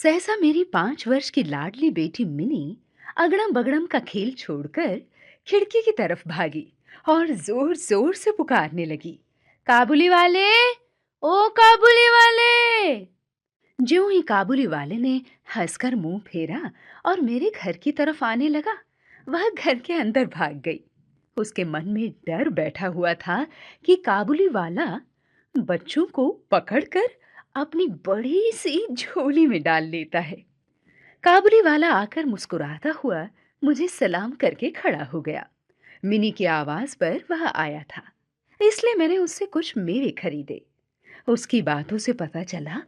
सहसा मेरी 5 वर्ष की लाडली बेटी मिनी अगड़म बगड़म का खेल छोड़कर खिड़की की तरफ भागी और जोर जोर से पुकारने लगी, काबुली वाले, ओ काबुली वाले। ज्यों ही काबुली वाले ने हंसकर मुंह फेरा और मेरे घर की तरफ आने लगा, वह घर के अंदर भाग गई। उसके मन में डर बैठा हुआ था कि काबुली वाला बच्चों को पकड़कर अपनी बड़ी सी झोली में डाल लेता है। काबुली वाला आकर मुस्कुराता हुआ मुझे सलाम करके खड़ा हो गया। मिनी की आवाज पर वह आया था, इसलिए मैंने उससे कुछ मेवे खरीदे। उसकी बातों से पता चला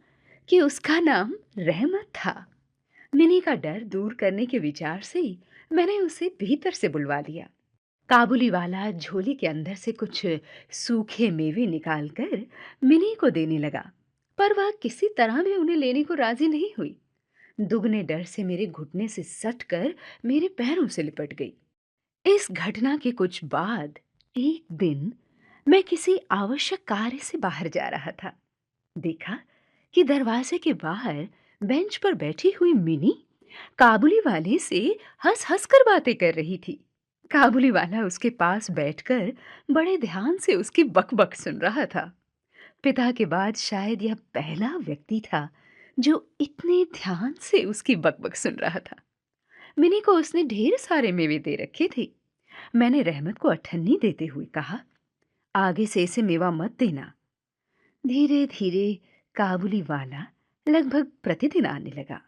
कि उसका नाम रहमत था। मिनी का डर दूर करने के विचार से ही मैंने उसे भीतर से बुलवा लिया। काबुली वाला झोली के अंदर से कुछ सूखे मेवे निकालकर मिनी को देने लगा, पर वह किसी तरह भी उन्हें लेने को राजी नहीं हुई। दुगने डर से मेरे घुटने से सटकर मेरे पैरों से लिपट गई। इस घटना के कुछ बाद एक दिन मैं किसी आवश्यक कार्य से बाहर जा रहा था। देखा कि दरवाजे के बाहर बेंच पर बैठी हुई मिनी काबुली वाले से हंस हंस कर बातें कर रही थी। काबुली वाला उसके पास बैठकर बड़े ध्यान से उसकी बकबक सुन रहा था। पिता के बाद शायद यह पहला व्यक्ति था जो इतने ध्यान से उसकी बकबक सुन रहा था। मिनी को उसने ढेर सारे मेवे दे रखे थे। मैंने रहमत को अठन्नी देते हुए कहा, आगे से इसे मेवा मत देना। धीरे धीरे काबुली वाला लगभग प्रतिदिन आने लगा।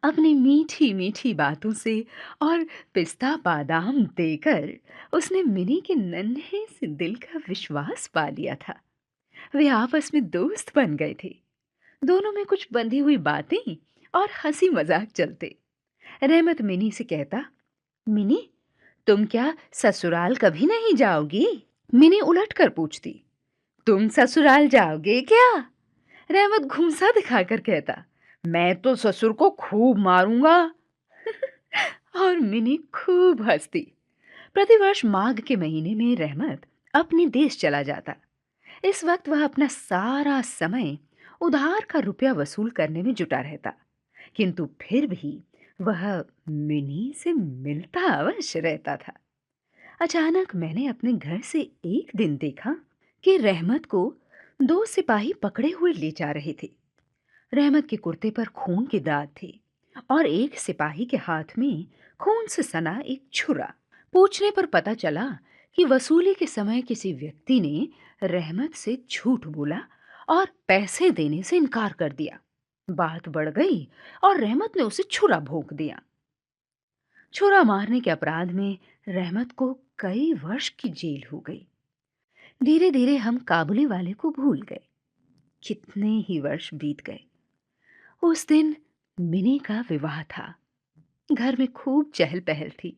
अपनी मीठी मीठी बातों से और पिस्ता बादाम देकर उसने मिनी के नन्हे से दिल का विश्वास पा लिया था। वे आपस में दोस्त बन गए थे। दोनों में कुछ बंधी हुई बातें और हंसी मजाक चलते। रहमत मिनी से कहता, मिनी, तुम क्या ससुराल कभी नहीं जाओगी? मिनी उलट कर पूछती, तुम ससुराल जाओगे क्या? रहमत घूंसा दिखाकर कहता, मैं तो ससुर को खूब मारूंगा। और मिनी खूब हंसती। प्रतिवर्ष माघ के महीने में रहमत अपने देश चला जाता। इस वक्त वह अपना सारा समय उधार का रुपया वसूल करने में जुटा रहता, किंतु फिर भी वह मिनी से मिलता अवश्य रहता था। अचानक मैंने अपने घर से एक दिन देखा कि रहमत को दो सिपाही पकड़े हुए ले जा रहे थे। रहमत के कुर्ते पर खून के दाग थे और एक सिपाही के हाथ में खून से सना एक छुरा। पूछने पर पता चला कि वसूली के समय किसी व्यक्ति ने रहमत से झूठ बोला और पैसे देने से इनकार कर दिया। बात बढ़ गई और रहमत ने उसे छुरा भोंक दिया। छुरा मारने के अपराध में रहमत को कई वर्ष की जेल हो गई। धीरे धीरे हम काबुली वाले को भूल गए। कितने ही वर्ष बीत गए। उस दिन मिनी का विवाह था। घर में खूब चहल पहल थी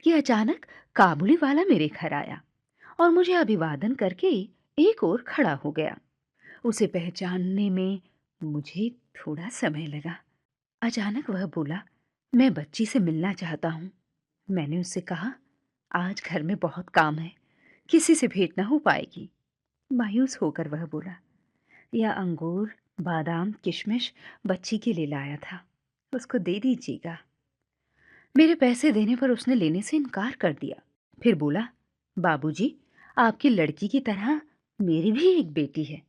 कि अचानक काबुली वाला मेरे घर आया और मुझे अभिवादन करके एक ओर खड़ा हो गया। उसे पहचानने में मुझे थोड़ा समय लगा। अचानक वह बोला, मैं बच्ची से मिलना चाहता हूँ। मैंने उससे कहा, आज घर में बहुत काम है, किसी से भेंट ना हो पाएगी। मायूस होकर वह बोला, यह अंगूर, बादाम, किशमिश बच्ची के लिए लाया था, उसको दे दीजिएगा। मेरे पैसे देने पर उसने लेने से इनकार कर दिया। फिर बोला, बाबूजी, आपकी लड़की की तरह मेरी भी एक बेटी है।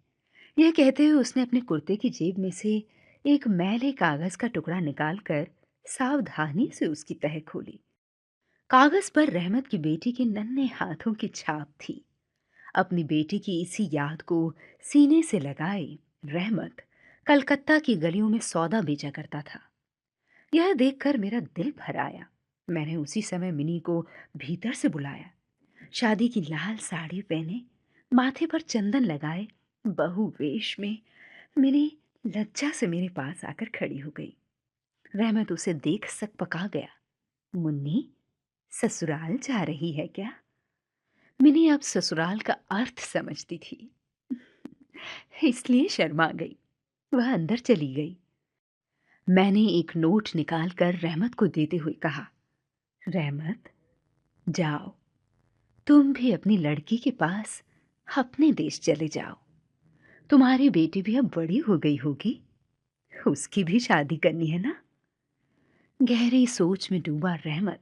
यह कहते हुए उसने अपने कुर्ते की जेब में से एक मैले कागज का टुकड़ा निकालकर सावधानी से उसकी तह खोली। कागज पर रहमत की बेटी के नन्हे हाथों की छाप थी। अपनी बेटी की इसी याद को सीने से लगाए रहमत कलकत्ता की गलियों में सौदा बेचा करता था। यह देखकर मेरा दिल भर आया। मैंने उसी समय मिनी को भीतर से बुलाया। शादी की लाल साड़ी पहने, माथे पर चंदन लगाए, बहु वेश में मिनी लज्जा से मेरे पास आकर खड़ी हो गई। रहमत उसे देख सकपका गया। मुन्नी, ससुराल जा रही है क्या? मिनी अब ससुराल का अर्थ समझती थी, इसलिए शर्मा गई। वह अंदर चली गई। मैंने एक नोट निकालकर रहमत को देते हुए कहा, रहमत, जाओ, तुम भी अपनी लड़की के पास अपने देश चले जाओ। तुम्हारी बेटी भी अब बड़ी हो गई होगी। उसकी भी शादी करनी है ना? गहरी सोच में डूबा रहमत